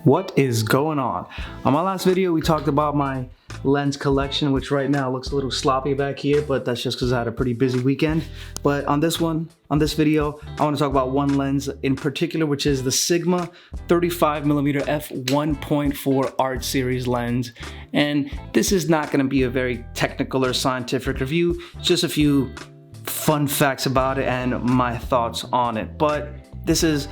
What is going on? On my last video, we talked about my lens collection, which right now looks a little sloppy back here, but that's just because I had a pretty busy weekend. But on this video, I want to talk about one lens in particular, which is the Sigma 35mm f1.4 Art Series lens. And this is not going to be a very technical or scientific review, just a few fun facts about it and my thoughts on it. But this is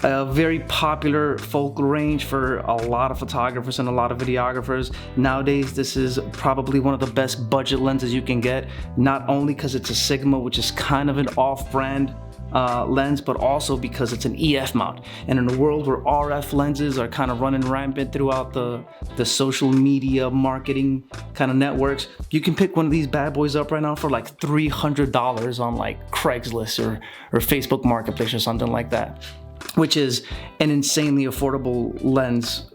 a very popular focal range for a lot of photographers and a lot of videographers. Nowadays, this is probably one of the best budget lenses you can get, not only because it's a Sigma, which is kind of an off-brand lens, but also because it's an EF mount. And in a world where RF lenses are kind of running rampant throughout the social media marketing kind of networks, you can pick one of these bad boys up right now for like $300 on like Craigslist or Facebook Marketplace or something like that, which is an insanely affordable lens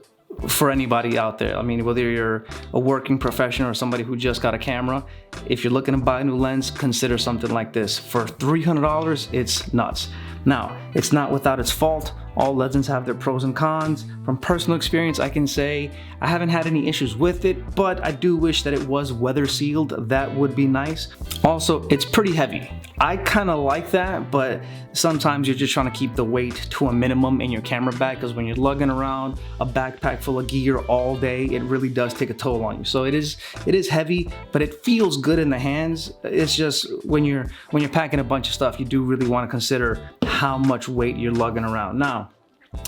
for anybody out there. I mean, whether you're a working professional or somebody who just got a camera, if you're looking to buy a new lens, consider something like this. For $300, it's nuts. Now, it's not without its fault. All lenses have their pros and cons. From personal experience, I can say I haven't had any issues with it, but I do wish that it was weather sealed. That would be nice. Also, it's pretty heavy. I kind of like that, but sometimes you're just trying to keep the weight to a minimum in your camera bag, because when you're lugging around a backpack full of gear all day, it really does take a toll on you. So it is heavy, but it feels good in the hands. It's just when you're packing a bunch of stuff, you do really want to consider how much weight you're lugging around. Now,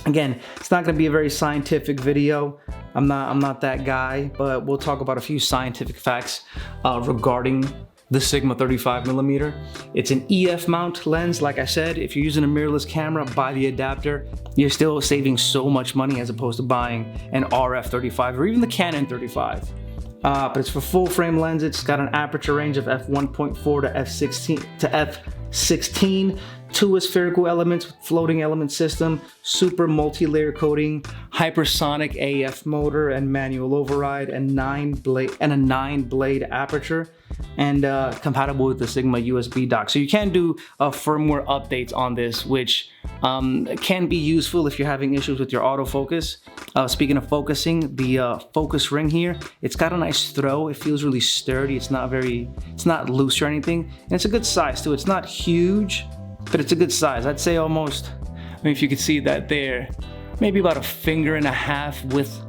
again, it's not going to be a very scientific video. I'm not that guy, but we'll talk about a few scientific facts regarding the Sigma 35mm. It's an EF mount lens. Like I said, if you're using a mirrorless camera, buy the adapter. You're still saving so much money as opposed to buying an RF 35 or even the Canon 35. But it's for full frame lens. It's got an aperture range of f1.4 to f16, two spherical elements with floating element system, super multi-layer coating, hypersonic AF motor and manual override, and a 9-blade aperture, and compatible with the Sigma USB dock. So you can do firmware updates on this, which can be useful if you're having issues with your autofocus. Speaking of focusing, the focus ring here, it's got a nice throw. It feels really sturdy. It's not loose or anything, and it's a good size too. It's not huge, but it's a good size. I'd say almost, I mean, if you could see that there, maybe about a finger and a half width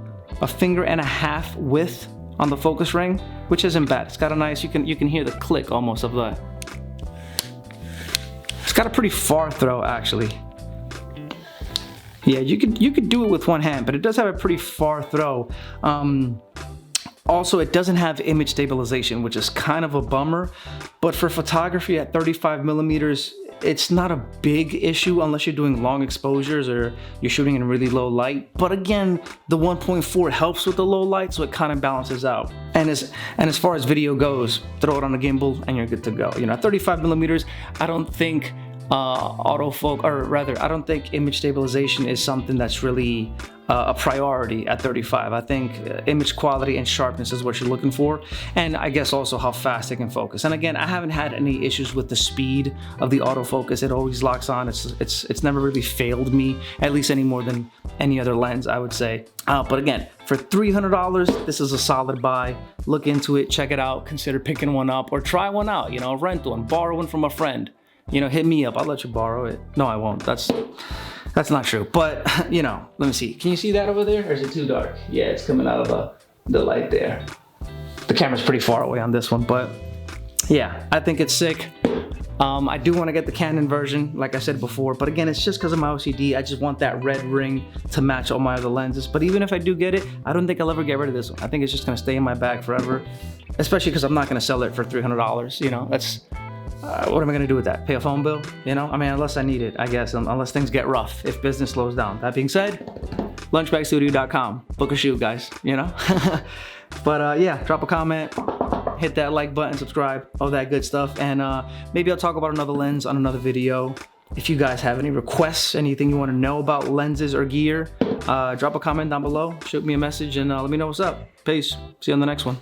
on the focus ring, which isn't bad. It's got a nice, you can hear the click almost of the, it's got a pretty far throw actually. Yeah, you could do it with one hand, but it does have a pretty far throw. Also, it doesn't have image stabilization, which is kind of a bummer, but for photography at 35mm, it's not a big issue unless you're doing long exposures or you're shooting in really low light. But again, the 1.4 helps with the low light, so it kind of balances out. And as far as video goes, throw it on a gimbal and you're good to go. You know, 35mm, I don't think I don't think image stabilization is something that's really a priority at 35. I think image quality and sharpness is what you're looking for, and I guess also how fast it can focus. And again, I haven't had any issues with the speed of the autofocus. It always locks on. It's never really failed me, at least any more than any other lens, I would say. But again, for $300, this is a solid buy. Look into it, check it out, consider picking one up or try one out. You know, rent one, borrow one from a friend. You know, hit me up. I'll let you borrow it. No, I won't. That's not true. But, you know, let me see. Can you see that over there? Or is it too dark? Yeah, it's coming out of the light there. The camera's pretty far away on this one, but yeah, I think it's sick. I do want to get the Canon version, like I said before, but again, it's just because of my OCD. I just want that red ring to match all my other lenses. But even if I do get it, I don't think I'll ever get rid of this one. I think it's just going to stay in my bag forever, especially because I'm not going to sell it for $300. You know, that's... what am I going to do with that? Pay a phone bill? You know, I mean, unless I need it, I guess, unless things get rough, if business slows down. That being said, lunchbagstudio.com. Book a shoot, guys, you know? But yeah, drop a comment, hit that like button, subscribe, all that good stuff. And maybe I'll talk about another lens on another video. If you guys have any requests, anything you want to know about lenses or gear, drop a comment down below, shoot me a message, and let me know what's up. Peace. See you on the next one.